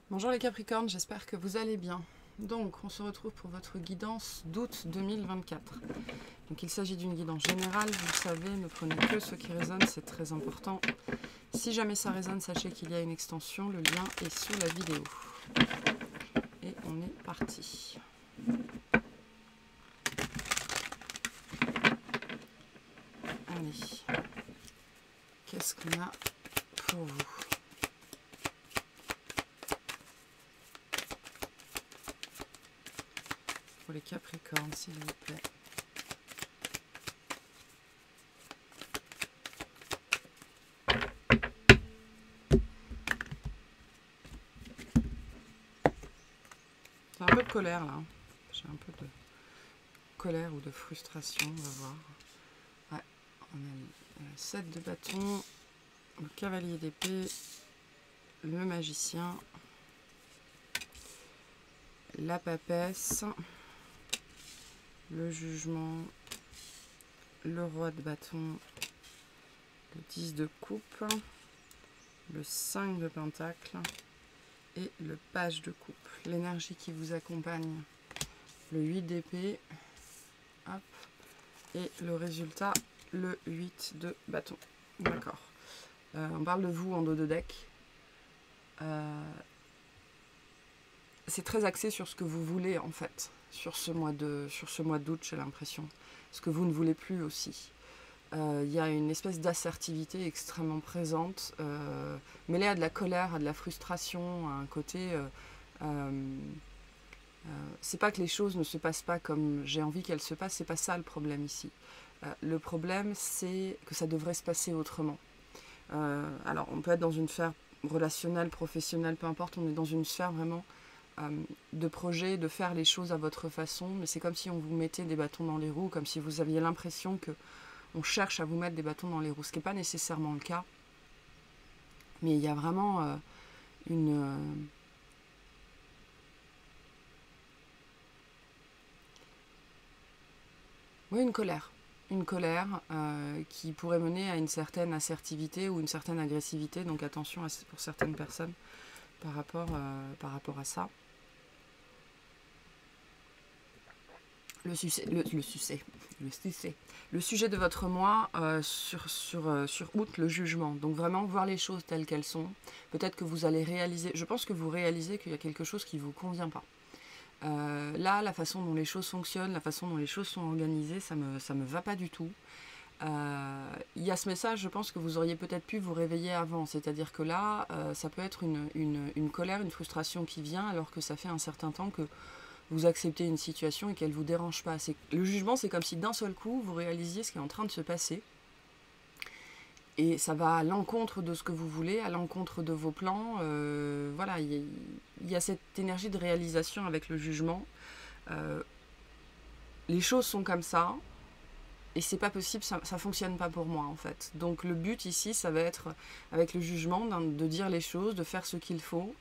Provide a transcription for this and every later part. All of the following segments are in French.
Bonjour les Capricornes, j'espère que vous allez bien. Donc, on se retrouve pour votre guidance d'août 2024. Donc, il s'agit d'une guidance générale, vous le savez, ne prenez que ce qui résonne, c'est très important. Si jamais ça résonne, sachez qu'il y a une extension, le lien est sous la vidéo. Et on est parti. Allez, qu'est-ce qu'on a pour vous ? Pour les Capricornes, s'il vous plaît. J'ai un peu de colère là. J'ai un peu de colère ou de frustration, on va voir. Ouais, on a le 7 de bâton, le cavalier d'épée, le magicien, la papesse, le jugement, le roi de bâton, le 10 de coupe, le 5 de pentacle et le page de coupe. L'énergie qui vous accompagne, le 8 d'épée, hop, et le résultat, le 8 de bâton. D'accord. On parle de vous en dos de deck. C'est très axé sur ce que vous voulez en fait, sur ce mois d'août, j'ai l'impression. Ce que vous ne voulez plus aussi. Il y a une espèce d'assertivité extrêmement présente, mêlée à de la colère, à de la frustration, à un côté... c'est pas que les choses ne se passent pas comme j'ai envie qu'elles se passent, c'est pas ça le problème ici. Le problème, c'est que ça devrait se passer autrement. Alors, on peut être dans une sphère relationnelle, professionnelle, peu importe, on est dans une sphère vraiment de projet, de faire les choses à votre façon, mais c'est comme si on vous mettait des bâtons dans les roues, comme si vous aviez l'impression que on cherche à vous mettre des bâtons dans les roues, ce qui n'est pas nécessairement le cas, mais il y a vraiment une colère. Une colère qui pourrait mener à une certaine assertivité ou une certaine agressivité, donc attention pour certaines personnes par rapport à ça. Le sujet de votre mois sur août, le jugement. Donc vraiment voir les choses telles qu'elles sont. Peut-être que vous allez réaliser, je pense que vous réalisez qu'il y a quelque chose qui ne vous convient pas. Là, la façon dont les choses fonctionnent, la façon dont les choses sont organisées, ça me va pas du tout. Il y a ce message, je pense que vous auriez peut-être pu vous réveiller avant. C'est-à-dire que là, ça peut être une colère, une frustration qui vient alors que ça fait un certain temps que vous acceptez une situation et qu'elle ne vous dérange pas. Le jugement, c'est comme si d'un seul coup, vous réalisiez ce qui est en train de se passer. Et ça va à l'encontre de ce que vous voulez, à l'encontre de vos plans. Voilà, il y a cette énergie de réalisation avec le jugement. Les choses sont comme ça, et c'est pas possible, ça fonctionne pas pour moi en fait. Donc le but ici, ça va être, avec le jugement, de dire les choses, de faire ce qu'il faut,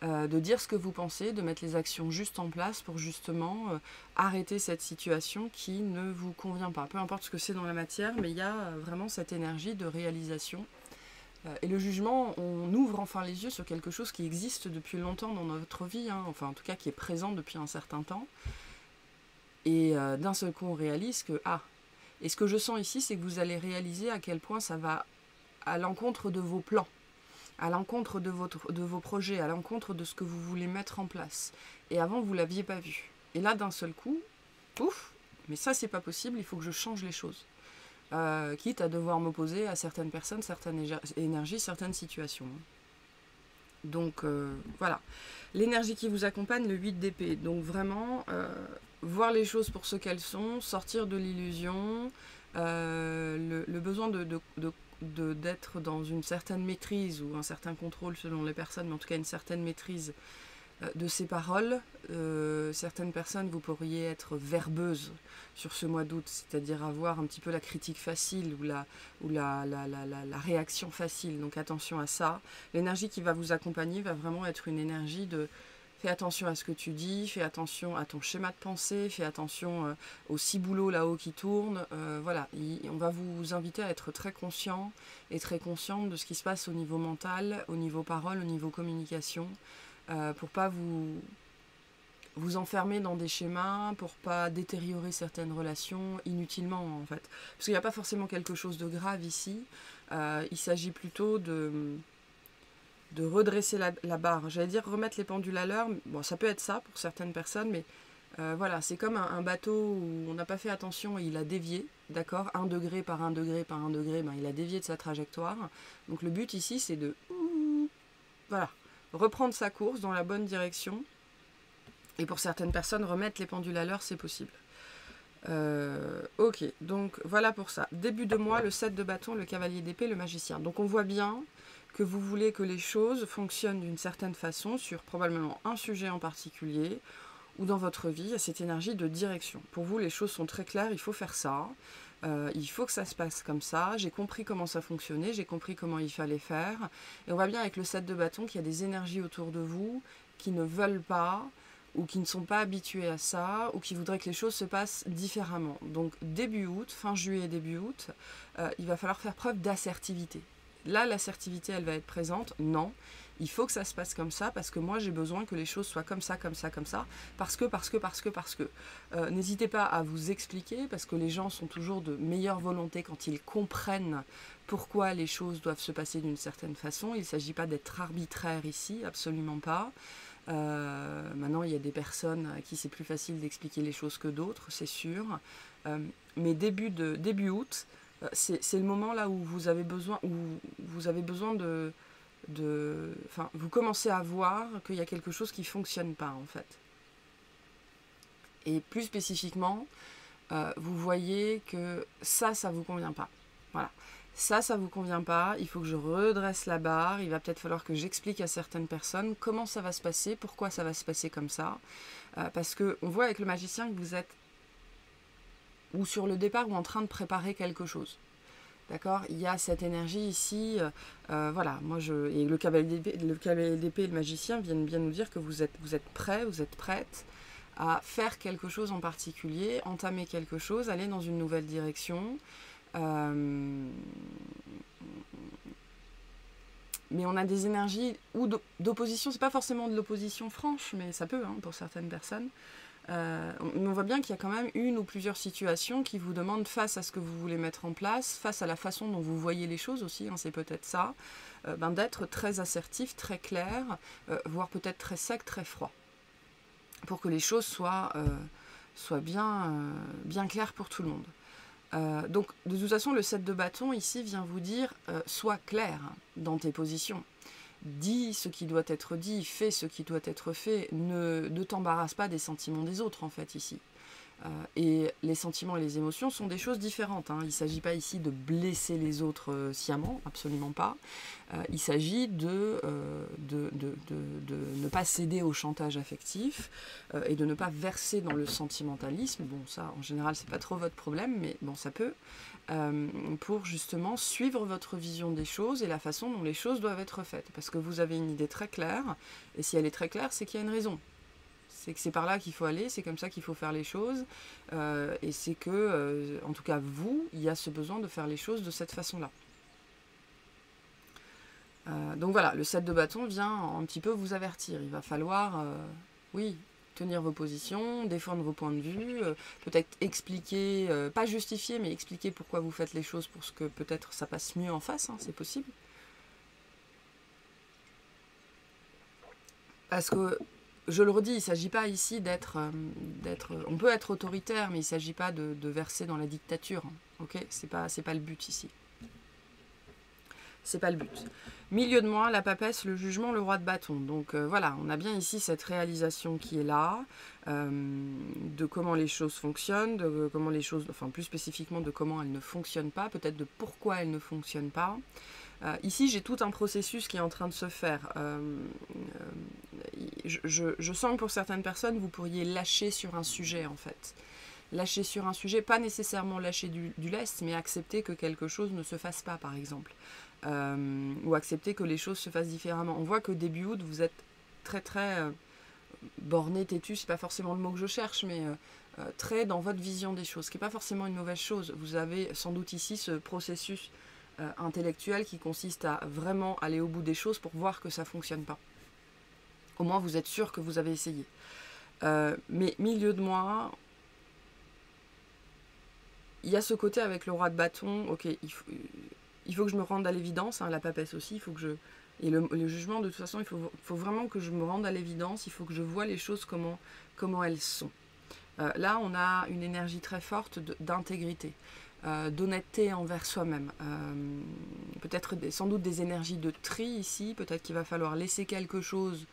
de dire ce que vous pensez, de mettre les actions juste en place pour justement arrêter cette situation qui ne vous convient pas. Peu importe ce que c'est dans la matière, mais il y a vraiment cette énergie de réalisation. Et le jugement, on ouvre enfin les yeux sur quelque chose qui existe depuis longtemps dans notre vie, hein, enfin en tout cas qui est présent depuis un certain temps. Et d'un seul coup, on réalise que, et ce que je sens ici, c'est que vous allez réaliser à quel point ça va à l'encontre de vos plans, à l'encontre de vos projets, à l'encontre de ce que vous voulez mettre en place. Et avant, vous ne l'aviez pas vu. Et là, d'un seul coup, pouf, mais ça, c'est pas possible, il faut que je change les choses. Quitte à devoir m'opposer à certaines personnes, certaines énergies, certaines situations. Donc, voilà. L'énergie qui vous accompagne, le 8 d'épée. Donc, vraiment, voir les choses pour ce qu'elles sont, sortir de l'illusion, le besoin d'être dans une certaine maîtrise ou un certain contrôle selon les personnes, mais en tout cas une certaine maîtrise de ses paroles. Certaines personnes, vous pourriez être verbeuses sur ce mois d'août, c'est-à-dire avoir un petit peu la critique facile ou la réaction facile. Donc attention à ça. L'énergie qui va vous accompagner va vraiment être une énergie de fais attention à ce que tu dis, fais attention à ton schéma de pensée, fais attention au ciboulot là-haut qui tourne. Voilà, on va vous inviter à être très conscient et très consciente de ce qui se passe au niveau mental, au niveau parole, au niveau communication. pour pas vous enfermer dans des schémas, pour pas détériorer certaines relations inutilement en fait. Parce qu'il n'y a pas forcément quelque chose de grave ici, il s'agit plutôt de redresser la barre. J'allais dire remettre les pendules à l'heure, bon ça peut être ça pour certaines personnes, mais voilà, c'est comme un bateau où on n'a pas fait attention et il a dévié, d'accord, 1 degré par 1 degré par 1 degré, ben, il a dévié de sa trajectoire. Donc le but ici c'est de voilà, reprendre sa course dans la bonne direction. Et pour certaines personnes, remettre les pendules à l'heure, c'est possible. Ok, donc voilà pour ça. Début de mois, le 7 de bâton, le cavalier d'épée, le magicien. Donc on voit bien que vous voulez que les choses fonctionnent d'une certaine façon sur probablement un sujet en particulier ou dans votre vie, il y a cette énergie de direction. Pour vous, les choses sont très claires, il faut faire ça, il faut que ça se passe comme ça, j'ai compris comment ça fonctionnait, j'ai compris comment il fallait faire. Et on voit bien avec le 7 de bâton qu'il y a des énergies autour de vous qui ne veulent pas, ou qui ne sont pas habitués à ça, ou qui voudraient que les choses se passent différemment. Donc début août, fin juillet, début août, il va falloir faire preuve d'assertivité. Là, l'assertivité, elle va être présente. Non, il faut que ça se passe comme ça, parce que moi, j'ai besoin que les choses soient comme ça, comme ça, comme ça, parce que. N'hésitez pas à vous expliquer, parce que les gens sont toujours de meilleure volonté quand ils comprennent pourquoi les choses doivent se passer d'une certaine façon. Il ne s'agit pas d'être arbitraire ici, absolument pas. Maintenant, il y a des personnes à qui c'est plus facile d'expliquer les choses que d'autres, c'est sûr. Mais début août, c'est le moment là où vous avez besoin, enfin, vous commencez à voir qu'il y a quelque chose qui ne fonctionne pas en fait. Et plus spécifiquement, vous voyez que ça vous convient pas. Voilà. Ça vous convient pas, il faut que je redresse la barre, il va peut-être falloir que j'explique à certaines personnes comment ça va se passer, pourquoi ça va se passer comme ça. Parce qu'on voit avec le magicien que vous êtes ou sur le départ ou en train de préparer quelque chose. D'accord? Il y a cette énergie ici, voilà, et le cavalier d'épée et le magicien viennent bien nous dire que vous êtes prêts, vous êtes prêtes à faire quelque chose en particulier, entamer quelque chose, aller dans une nouvelle direction. Mais on a des énergies ou d'opposition, c'est pas forcément de l'opposition franche, mais ça peut pour certaines personnes. On voit bien qu'il y a quand même une ou plusieurs situations qui vous demandent, face à ce que vous voulez mettre en place, face à la façon dont vous voyez les choses aussi, c'est peut-être ça, d'être très assertif, très clair, voire peut-être très sec, très froid, pour que les choses soient bien claires pour tout le monde. Donc de toute façon, le 7 de bâton ici vient vous dire sois clair dans tes positions. Dis ce qui doit être dit, fais ce qui doit être fait, ne t'embarrasse pas des sentiments des autres en fait ici. Et les sentiments et les émotions sont des choses différentes. Il ne s'agit pas ici de blesser les autres sciemment, absolument pas. Il s'agit de ne pas céder au chantage affectif et de ne pas verser dans le sentimentalisme. Bon, ça, en général, c'est pas trop votre problème, mais bon, ça peut. Pour justement suivre votre vision des choses et la façon dont les choses doivent être faites. Parce que vous avez une idée très claire, et si elle est très claire, c'est qu'il y a une raison. C'est que c'est par là qu'il faut aller, c'est comme ça qu'il faut faire les choses, et c'est que, en tout cas vous, il y a ce besoin de faire les choses de cette façon-là. Donc voilà, le 7 de bâton vient un petit peu vous avertir. Il va falloir, oui, tenir vos positions, défendre vos points de vue, peut-être expliquer, pas justifier, mais expliquer pourquoi vous faites les choses pour que peut-être ça passe mieux en face, c'est possible. Parce que, je le redis, il ne s'agit pas ici d'être... on peut être autoritaire, mais il ne s'agit pas de verser dans la dictature. Ok, c'est pas le but ici. C'est pas le but. Milieu de mois, la papesse, le jugement, le roi de bâton. Donc voilà, on a bien ici cette réalisation qui est là, de comment les choses fonctionnent, de comment les choses, enfin plus spécifiquement de comment elles ne fonctionnent pas, peut-être de pourquoi elles ne fonctionnent pas. Ici, j'ai tout un processus qui est en train de se faire. Je sens que pour certaines personnes, vous pourriez lâcher sur un sujet, en fait. Lâcher sur un sujet, pas nécessairement lâcher du lest, mais accepter que quelque chose ne se fasse pas, par exemple. Ou accepter que les choses se fassent différemment. On voit que début août, vous êtes très, très borné, têtu, c'est pas forcément le mot que je cherche, mais très dans votre vision des choses, ce qui n'est pas forcément une mauvaise chose. Vous avez sans doute ici ce processus intellectuel qui consiste à vraiment aller au bout des choses pour voir que ça ne fonctionne pas. Au moins, vous êtes sûr que vous avez essayé. Mais milieu de mois, il y a ce côté avec le roi de bâton, ok, il faut que je me rende à l'évidence, hein, la papesse aussi, il faut que je... Et le jugement, de toute façon, il faut vraiment que je me rende à l'évidence, il faut que je vois les choses comment elles sont. Là, on a une énergie très forte d'intégrité, d'honnêteté envers soi-même. Peut-être sans doute des énergies de tri ici, peut-être qu'il va falloir laisser quelque chose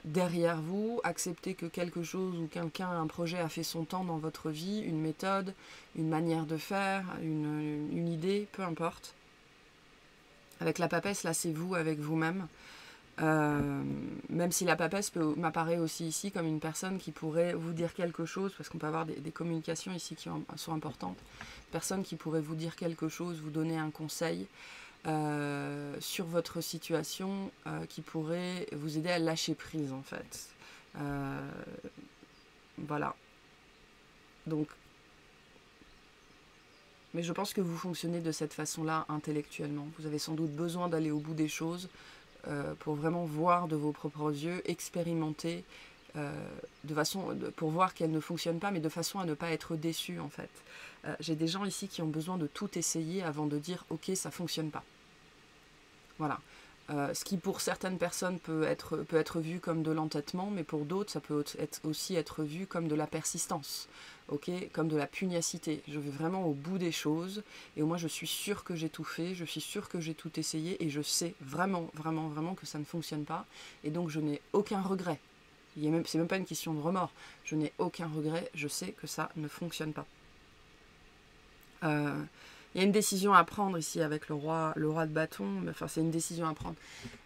derrière vous, accepter que quelque chose ou quelqu'un, un projet a fait son temps dans votre vie, une méthode, une manière de faire, une idée, peu importe. Avec la papesse, là, c'est vous avec vous-même. Même si la papesse m'apparaît aussi ici comme une personne qui pourrait vous dire quelque chose, parce qu'on peut avoir des communications ici qui sont importantes, personne qui pourrait vous dire quelque chose, vous donner un conseil sur votre situation qui pourrait vous aider à lâcher prise en fait. Voilà. Donc, mais je pense que vous fonctionnez de cette façon-là intellectuellement. Vous avez sans doute besoin d'aller au bout des choses pour vraiment voir de vos propres yeux, expérimenter pour voir qu'elles ne fonctionnent pas, mais de façon à ne pas être déçu en fait. J'ai des gens ici qui ont besoin de tout essayer avant de dire ok, ça fonctionne pas. Voilà. Ce qui pour certaines personnes peut être vu comme de l'entêtement, mais pour d'autres ça peut aussi être vu comme de la persistance, okay, comme de la pugnacité. Je vais vraiment au bout des choses et au moins je suis sûre que j'ai tout fait, je suis sûre que j'ai tout essayé et je sais vraiment, vraiment, vraiment que ça ne fonctionne pas et donc je n'ai aucun regret. C'est même pas une question de remords, je n'ai aucun regret, je sais que ça ne fonctionne pas. Il y a une décision à prendre ici avec le roi de bâton. Enfin, c'est une décision à prendre.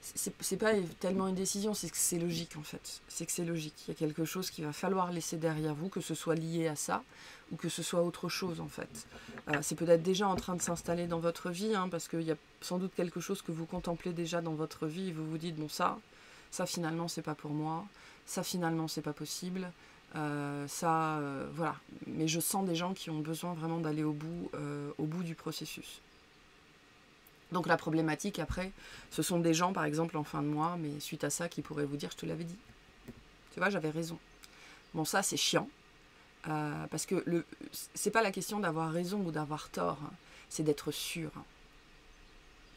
C'est pas tellement une décision, c'est que c'est logique en fait. C'est que c'est logique. Il y a quelque chose qu'il va falloir laisser derrière vous, que ce soit lié à ça ou que ce soit autre chose en fait. C'est peut-être déjà en train de s'installer dans votre vie, hein, parce qu'il y a sans doute quelque chose que vous contemplez déjà dans votre vie et vous vous dites bon ça finalement c'est pas pour moi, ça finalement c'est pas possible. Voilà, mais je sens des gens qui ont besoin vraiment d'aller au bout du processus. Donc la problématique après, ce sont des gens par exemple en fin de mois, mais suite à ça qui pourraient vous dire je te l'avais dit, tu vois j'avais raison. Bon ça c'est chiant, parce que c'est pas la question d'avoir raison ou d'avoir tort, hein, c'est d'être sûr.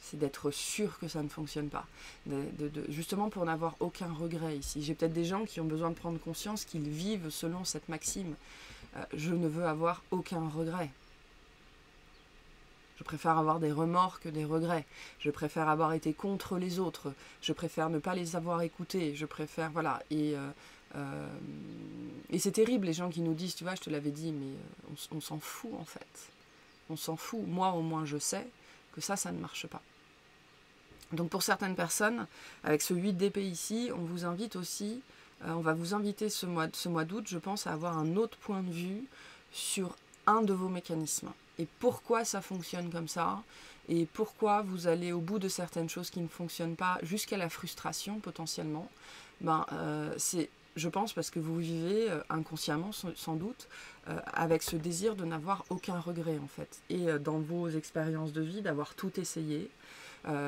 C'est d'être sûr que ça ne fonctionne pas. Justement pour n'avoir aucun regret ici. J'ai peut-être des gens qui ont besoin de prendre conscience qu'ils vivent selon cette maxime. Je ne veux avoir aucun regret. Je préfère avoir des remords que des regrets. Je préfère avoir été contre les autres. Je préfère ne pas les avoir écoutés. Je préfère, voilà. Et c'est terrible les gens qui nous disent, tu vois, je te l'avais dit, mais on s'en fout en fait. On s'en fout. Moi au moins je sais que ça ne marche pas. Donc pour certaines personnes, avec ce 8 d'épée ici, on vous invite aussi, on va vous inviter ce mois d'août, je pense, à avoir un autre point de vue sur un de vos mécanismes. Et pourquoi ça fonctionne comme ça, et pourquoi vous allez au bout de certaines choses qui ne fonctionnent pas, jusqu'à la frustration potentiellement. C'est, je pense, parce que vous vivez inconsciemment sans doute, avec ce désir de n'avoir aucun regret en fait. Et dans vos expériences de vie, d'avoir tout essayé,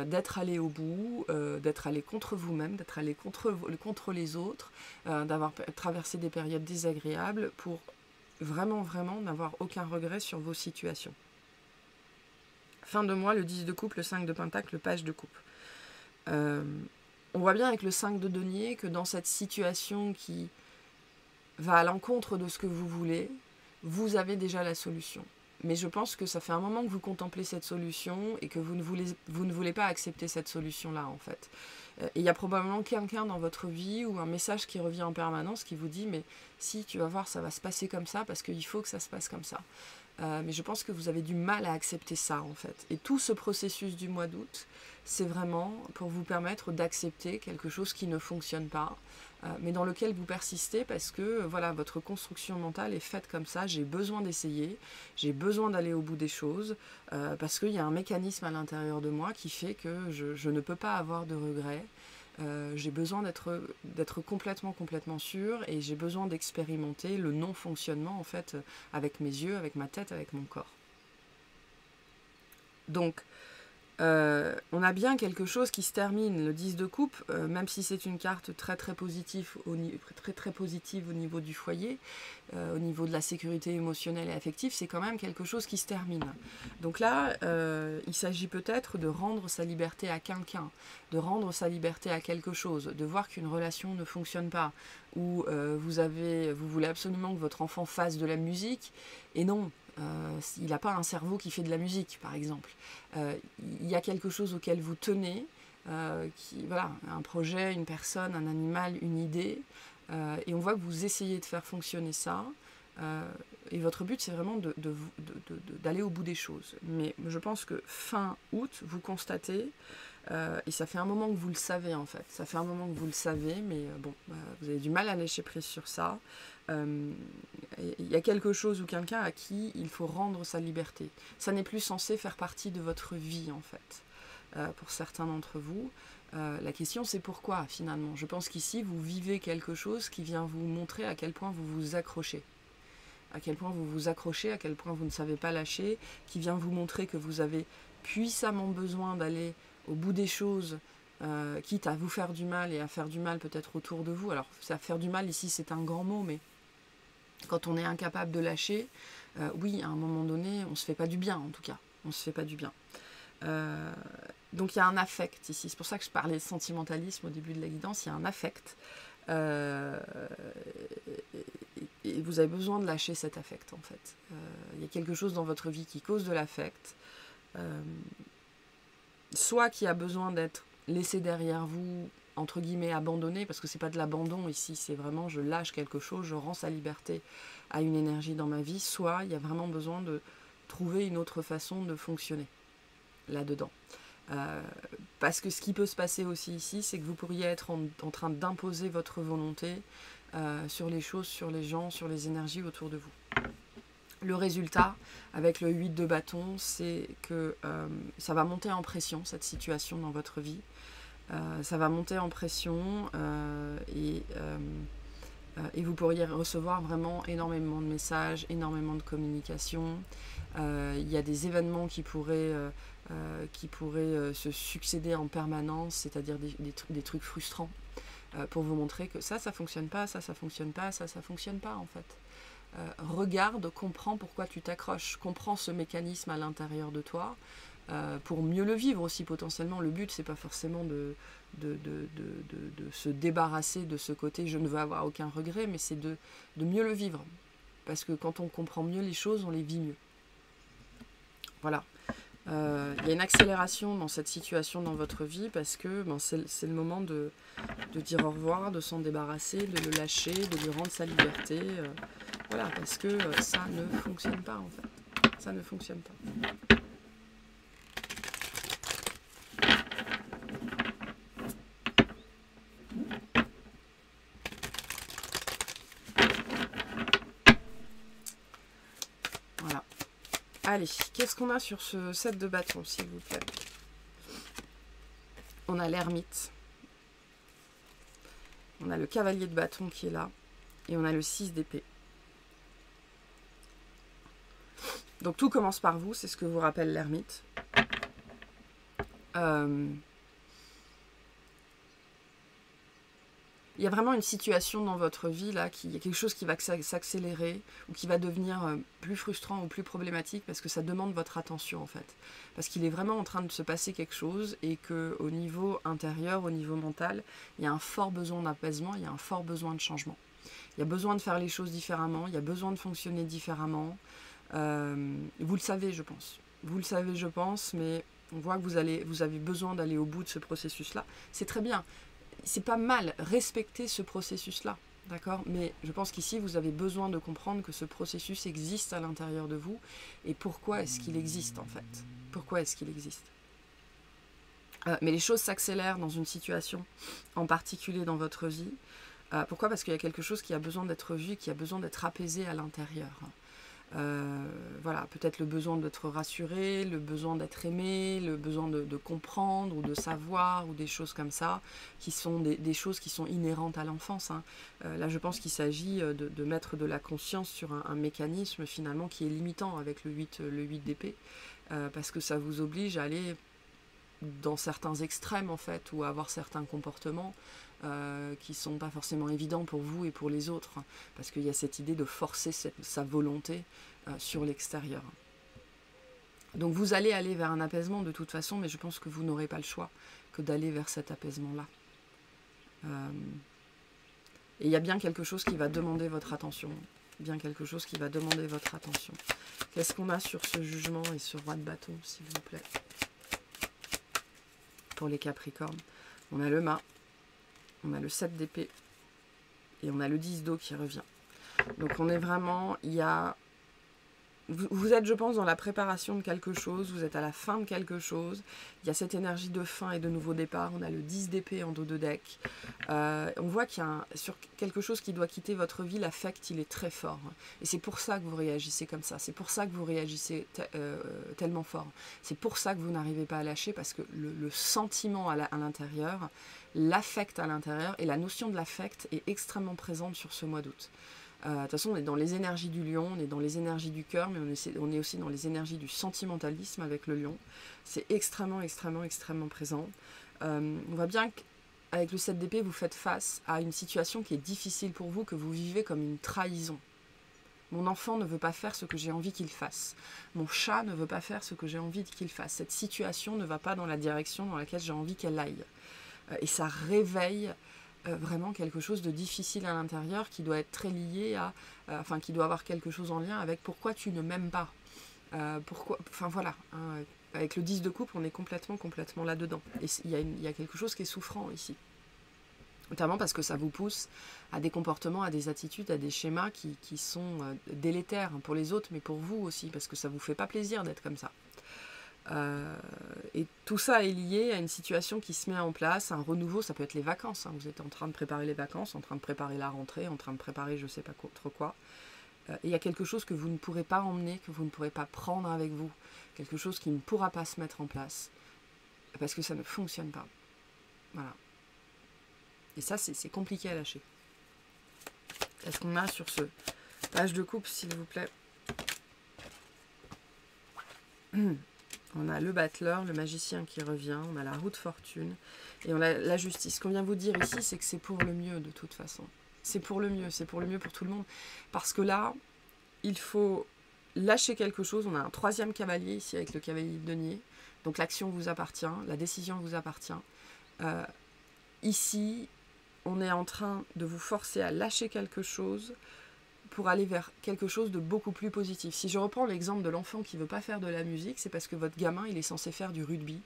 d'être allé au bout, d'être allé contre vous-même, d'être allé contre les autres, d'avoir traversé des périodes désagréables pour vraiment, vraiment n'avoir aucun regret sur vos situations. Fin de mois, le 10 de coupe, le 5 de pentacle, le page de coupe. On voit bien avec le 5 de denier que dans cette situation qui va à l'encontre de ce que vous voulez, vous avez déjà la solution. Mais je pense que ça fait un moment que vous contemplez cette solution et que vous ne voulez pas accepter cette solution-là, en fait. Et il y a probablement quelqu'un dans votre vie ou un message qui revient en permanence qui vous dit « mais si, tu vas voir, ça va se passer comme ça parce qu'il faut que ça se passe comme ça ». Mais je pense que vous avez du mal à accepter ça, en fait. Et tout ce processus du mois d'août, c'est vraiment pour vous permettre d'accepter quelque chose qui ne fonctionne pas, mais dans lequel vous persistez parce que voilà, votre construction mentale est faite comme ça. J'ai besoin d'essayer, j'ai besoin d'aller au bout des choses, parce qu'il y a un mécanisme à l'intérieur de moi qui fait que je ne peux pas avoir de regrets. J'ai besoin d'être complètement sûre et j'ai besoin d'expérimenter le non-fonctionnement en fait avec mes yeux, avec ma tête, avec mon corps. Donc on a bien quelque chose qui se termine. Le 10 de coupe, même si c'est une carte très très positive au niveau du foyer, au niveau de la sécurité émotionnelle et affective, c'est quand même quelque chose qui se termine. Donc là, il s'agit peut-être de rendre sa liberté à quelqu'un, de rendre sa liberté à quelque chose, de voir qu'une relation ne fonctionne pas, ou vous voulez absolument que votre enfant fasse de la musique, et non. Il n'a pas un cerveau qui fait de la musique, par exemple. Il y a quelque chose auquel vous tenez, voilà, un projet, une personne, un animal, une idée, et on voit que vous essayez de faire fonctionner ça, et votre but, c'est vraiment d'aller au bout des choses. Mais je pense que fin août, vous constatez, et ça fait un moment que vous le savez, en fait. Ça fait un moment que vous le savez, mais bon, vous avez du mal à lâcher prise sur ça. Il y a quelque chose ou quelqu'un à qui il faut rendre sa liberté. Ça n'est plus censé faire partie de votre vie, en fait, pour certains d'entre vous. La question, c'est pourquoi, finalement. Je pense qu'ici, vous vivez quelque chose qui vient vous montrer à quel point vous vous accrochez. À quel point vous vous accrochez, à quel point vous ne savez pas lâcher, qui vient vous montrer que vous avez puissamment besoin d'aller au bout des choses, quitte à vous faire du mal et à faire du mal peut-être autour de vous. Alors, ça faire du mal ici, c'est un grand mot, mais quand on est incapable de lâcher, oui, à un moment donné, on ne se fait pas du bien, en tout cas. On ne se fait pas du bien. Donc, il y a un affect ici. C'est pour ça que je parlais de sentimentalisme au début de la guidance. Il y a un affect. Et vous avez besoin de lâcher cet affect, en fait. Il y a quelque chose dans votre vie qui cause de l'affect. Soit qui a besoin d'être laissé derrière vous, entre guillemets, abandonné, parce que c'est pas de l'abandon ici, c'est vraiment je lâche quelque chose, je rends sa liberté à une énergie dans ma vie, soit il y a vraiment besoin de trouver une autre façon de fonctionner là-dedans. Parce que ce qui peut se passer aussi ici, c'est que vous pourriez être en train d'imposer votre volonté sur les choses, sur les gens, sur les énergies autour de vous. Le résultat, avec le 8 de bâton, c'est que ça va monter en pression, cette situation dans votre vie. Ça va monter en pression et vous pourriez recevoir vraiment énormément de messages, énormément de communication. Il y a des événements qui pourraient se succéder en permanence, c'est-à-dire des trucs frustrants, pour vous montrer que ça fonctionne pas, ça fonctionne pas, ça fonctionne pas en fait. Regarde, comprends pourquoi tu t'accroches, comprends ce mécanisme à l'intérieur de toi, pour mieux le vivre aussi potentiellement. Le but, c'est pas forcément de se débarrasser de ce côté je ne veux avoir aucun regret, mais c'est de mieux le vivre. Parce que quand on comprend mieux les choses, on les vit mieux. Voilà. Il y a une accélération dans cette situation dans votre vie parce que c'est le moment de dire au revoir, de s'en débarrasser, de le lâcher, de lui rendre sa liberté. Voilà, parce que ça ne fonctionne pas en fait. Ça ne fonctionne pas. Voilà. Allez, qu'est-ce qu'on a sur ce set de bâtons, s'il vous plaît? On a l'ermite. On a le cavalier de bâton qui est là. Et on a le 6 d'épée. Donc tout commence par vous, c'est ce que vous rappelle l'ermite. Il y a vraiment une situation dans votre vie, là, il y a quelque chose qui va s'accélérer ou qui va devenir plus frustrant ou plus problématique parce que ça demande votre attention, en fait. Parce qu'il est vraiment en train de se passer quelque chose et qu'au niveau intérieur, au niveau mental, il y a un fort besoin d'apaisement, il y a un fort besoin de changement. Il y a besoin de faire les choses différemment, il y a besoin de fonctionner différemment. Vous le savez, je pense. Vous le savez, je pense, mais on voit que vous avez besoin d'aller au bout de ce processus-là. C'est très bien. C'est pas mal, respecter ce processus-là, d'accord? Mais je pense qu'ici, vous avez besoin de comprendre que ce processus existe à l'intérieur de vous. Et pourquoi est-ce qu'il existe, en fait? Pourquoi est-ce qu'il existe? Mais les choses s'accélèrent dans une situation en particulier dans votre vie. Pourquoi? Parce qu'il y a quelque chose qui a besoin d'être vu, qui a besoin d'être apaisé à l'intérieur. Voilà, peut-être le besoin d'être rassuré, le besoin d'être aimé, le besoin de comprendre ou de savoir ou des choses comme ça, qui sont des choses qui sont inhérentes à l'enfance. Hein. Là, je pense qu'il s'agit de mettre de la conscience sur un mécanisme finalement qui est limitant avec le 8 d'épée, parce que ça vous oblige à aller dans certains extrêmes en fait, ou avoir certains comportements qui sont pas forcément évidents pour vous et pour les autres, hein, parce qu'il y a cette idée de forcer sa volonté sur l'extérieur. Donc vous allez aller vers un apaisement de toute façon, mais je pense que vous n'aurez pas le choix que d'aller vers cet apaisement-là. Et il y a bien quelque chose qui va demander votre attention. Bien quelque chose qui va demander votre attention. Qu'est-ce qu'on a sur ce jugement et ce roi de bâton, s'il vous plaît? Pour les Capricornes, on a le mât, on a le 7 d'épée et on a le 10 d'eau qui revient. Donc on est vraiment, vous êtes, je pense, dans la préparation de quelque chose, vous êtes à la fin de quelque chose, il y a cette énergie de fin et de nouveau départ, on a le 10 d'épée en dos de deck, on voit qu'il y a sur quelque chose qui doit quitter votre vie, l'affect il est très fort, et c'est pour ça que vous réagissez comme ça, c'est pour ça que vous réagissez tellement fort, c'est pour ça que vous n'arrivez pas à lâcher, parce que le sentiment à l'intérieur, l'affect à l'intérieur, et la notion de l'affect est extrêmement présente sur ce mois d'août. De toute façon, on est dans les énergies du lion, on est dans les énergies du cœur, mais on est aussi dans les énergies du sentimentalisme avec le lion. C'est extrêmement, extrêmement, extrêmement présent. On voit bien qu'avec le 7 d'épée, vous faites face à une situation qui est difficile pour vous, que vous vivez comme une trahison. Mon enfant ne veut pas faire ce que j'ai envie qu'il fasse. Mon chat ne veut pas faire ce que j'ai envie qu'il fasse. Cette situation ne va pas dans la direction dans laquelle j'ai envie qu'elle aille. Et ça réveille vraiment quelque chose de difficile à l'intérieur qui doit être très lié à, enfin qui doit avoir quelque chose en lien avec pourquoi tu ne m'aimes pas, pourquoi, enfin voilà, hein, avec le 10 de coupe on est complètement là-dedans, et il y a quelque chose qui est souffrant ici, notamment parce que ça vous pousse à des comportements, à des attitudes, à des schémas qui sont délétères pour les autres, mais pour vous aussi, parce que ça vous fait pas plaisir d'être comme ça. Et tout ça est lié à une situation qui se met en place, un renouveau, ça peut être les vacances, hein. Vous êtes en train de préparer les vacances, en train de préparer la rentrée, en train de préparer je sais pas trop quoi, et il y a quelque chose que vous ne pourrez pas emmener, que vous ne pourrez pas prendre avec vous, quelque chose qui ne pourra pas se mettre en place, parce que ça ne fonctionne pas. Voilà. Et ça c'est compliqué à lâcher. Qu'est-ce qu'on a sur ce page de coupe, s'il vous plaît? On a le battleur, le magicien qui revient, on a la roue de fortune et on a la justice. Ce qu'on vient vous dire ici, c'est que c'est pour le mieux de toute façon. C'est pour le mieux pour tout le monde. Parce que là, il faut lâcher quelque chose. On a un 3e cavalier ici avec le cavalier de denier. Donc l'action vous appartient, la décision vous appartient. Ici, on est en train de vous forcer à lâcher quelque chose pour aller vers quelque chose de beaucoup plus positif. Si je reprends l'exemple de l'enfant qui ne veut pas faire de la musique, c'est parce que votre gamin, il est censé faire du rugby,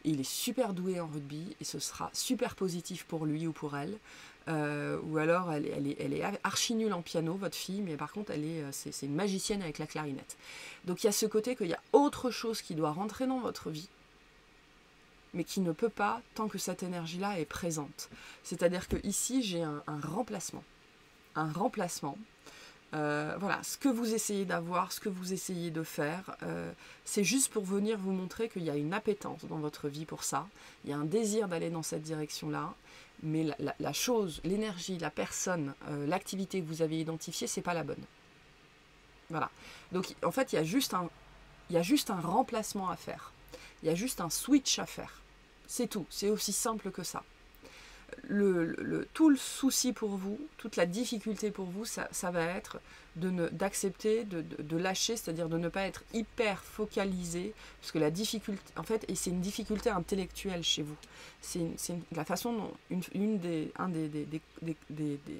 et il est super doué en rugby, et ce sera super positif pour lui ou pour elle, ou alors elle est archi nulle en piano, votre fille, mais par contre, c'est une magicienne avec la clarinette. Donc il y a ce côté qu'il y a autre chose qui doit rentrer dans votre vie, mais qui ne peut pas tant que cette énergie-là est présente. C'est-à-dire que ici, j'ai un remplacement. Un remplacement. Voilà, ce que vous essayez d'avoir, ce que vous essayez de faire, c'est juste pour venir vous montrer qu'il y a une appétence dans votre vie pour ça, il y a un désir d'aller dans cette direction-là, mais la chose, l'énergie, la personne, l'activité que vous avez identifiée, c'est pas la bonne. Voilà. Donc en fait, il y a juste un remplacement à faire. Il y a juste un switch à faire. C'est tout, c'est aussi simple que ça. Tout le souci pour vous, toute la difficulté pour vous, ça va être d'accepter, de lâcher, c'est-à-dire de ne pas être hyper focalisé, parce que la difficulté, en fait, et c'est une difficulté intellectuelle chez vous. C'est la façon dont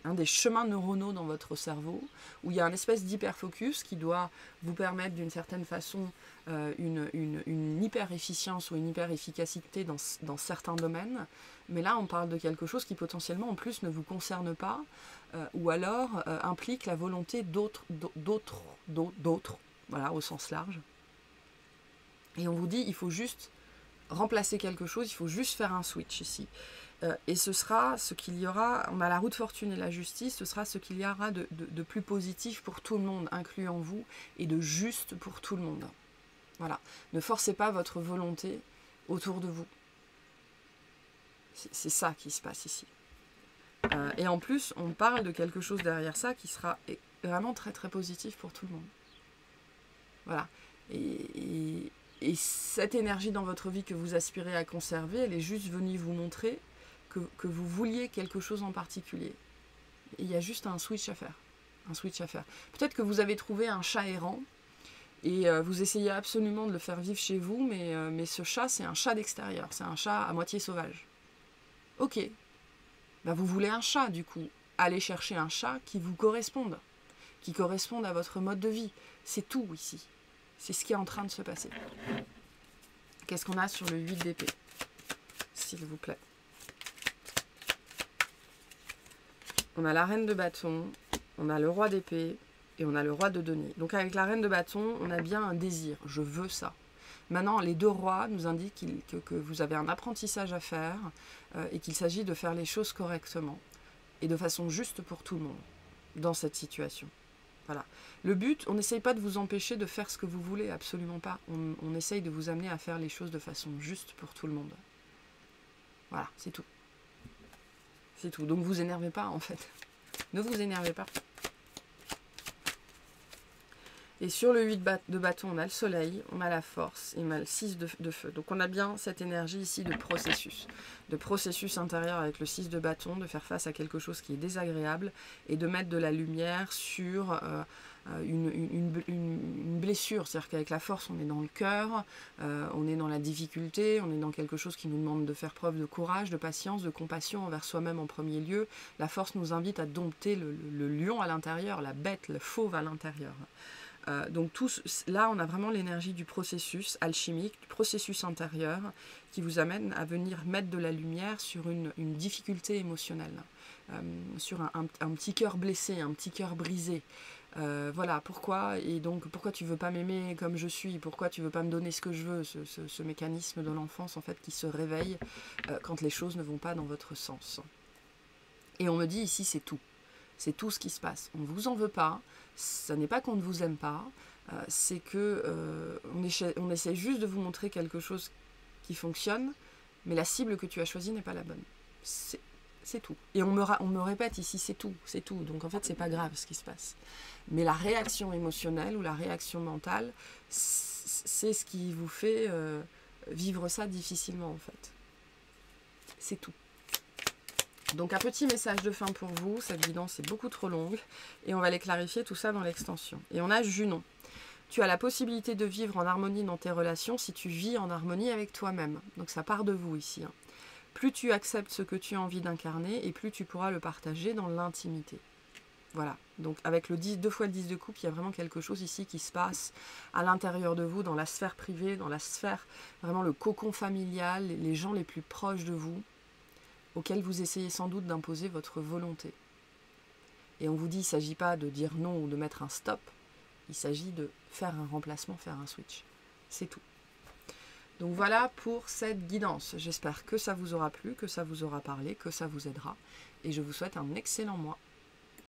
un des chemins neuronaux dans votre cerveau, où il y a une espèce d'hyper-focus qui doit vous permettre d'une certaine façon une hyper-efficience ou une hyper-efficacité dans certains domaines. Mais là, on parle de quelque chose qui potentiellement, en plus, ne vous concerne pas, ou alors implique la volonté d'autres, voilà, au sens large. Et on vous dit, il faut juste remplacer quelque chose, il faut juste faire un switch ici. Et ce sera ce qu'il y aura, on a la roue de fortune et la justice, ce sera ce qu'il y aura de plus positif pour tout le monde, incluant vous, et de juste pour tout le monde. Voilà. Ne forcez pas votre volonté autour de vous. C'est ça qui se passe ici. Et en plus, on parle de quelque chose derrière ça qui sera vraiment très très positif pour tout le monde. Voilà. Et Et cette énergie dans votre vie que vous aspirez à conserver, elle est juste venue vous montrer que vous vouliez quelque chose en particulier. Et il y a juste un switch à faire. Un switch à faire. Peut-être que vous avez trouvé un chat errant et vous essayez absolument de le faire vivre chez vous, mais ce chat, c'est un chat d'extérieur. C'est un chat à moitié sauvage. Ok. Ben, vous voulez un chat, du coup. Allez chercher un chat qui vous corresponde. Qui corresponde à votre mode de vie. C'est tout ici. C'est ce qui est en train de se passer. Qu'est-ce qu'on a sur le 8 d'épée, s'il vous plaît? On a la reine de bâton, on a le roi d'épée et on a le roi de denier. Donc avec la reine de bâton, on a bien un désir. Je veux ça. Maintenant, les deux rois nous indiquent que vous avez un apprentissage à faire et qu'il s'agit de faire les choses correctement et de façon juste pour tout le monde dans cette situation. Voilà. Le but, on n'essaye pas de vous empêcher de faire ce que vous voulez, absolument pas. On essaye de vous amener à faire les choses de façon juste pour tout le monde. Voilà, c'est tout. C'est tout. Donc vous énervez pas, en fait. Ne vous énervez pas. Et sur le 8 de bâton, on a le soleil, on a la force et on a le 6 de feu. Donc on a bien cette énergie ici de processus intérieur avec le 6 de bâton, de faire face à quelque chose qui est désagréable et de mettre de la lumière sur une blessure. C'est-à-dire qu'avec la force, on est dans le cœur, on est dans la difficulté, on est dans quelque chose qui nous demande de faire preuve de courage, de patience, de compassion envers soi-même en premier lieu. La force nous invite à dompter le lion à l'intérieur, la bête, le fauve à l'intérieur. Donc là, on a vraiment l'énergie du processus alchimique, du processus intérieur, qui vous amène à venir mettre de la lumière sur une difficulté émotionnelle, sur un petit cœur blessé, un petit cœur brisé. Voilà, pourquoi tu veux pas m'aimer comme je suis, pourquoi tu veux pas me donner ce que je veux, ce mécanisme de l'enfance en fait qui se réveille quand les choses ne vont pas dans votre sens. Et on me dit ici, c'est tout. C'est tout ce qui se passe. On ne vous en veut pas. Ça n'est pas qu'on ne vous aime pas. C'est que on essaie juste de vous montrer quelque chose qui fonctionne, mais la cible que tu as choisie n'est pas la bonne. C'est tout. Et on me répète ici, c'est tout. Donc en fait, c'est pas grave ce qui se passe. Mais la réaction émotionnelle ou la réaction mentale, c'est ce qui vous fait vivre ça difficilement en fait. C'est tout. Donc un petit message de fin pour vous, cette guidance est beaucoup trop longue et on va les clarifier tout ça dans l'extension. Et on a Junon. Tu as la possibilité de vivre en harmonie dans tes relations si tu vis en harmonie avec toi-même. Donc ça part de vous ici. Plus tu acceptes ce que tu as envie d'incarner et plus tu pourras le partager dans l'intimité. Voilà, donc avec le 2 fois le 10 de coupe, il y a vraiment quelque chose ici qui se passe à l'intérieur de vous, dans la sphère privée, dans la sphère, vraiment le cocon familial, les gens les plus proches de vous, auquel vous essayez sans doute d'imposer votre volonté. Et on vous dit, il ne s'agit pas de dire non ou de mettre un stop, il s'agit de faire un remplacement, faire un switch. C'est tout. Donc voilà pour cette guidance. J'espère que ça vous aura plu, que ça vous aura parlé, que ça vous aidera. Et je vous souhaite un excellent mois.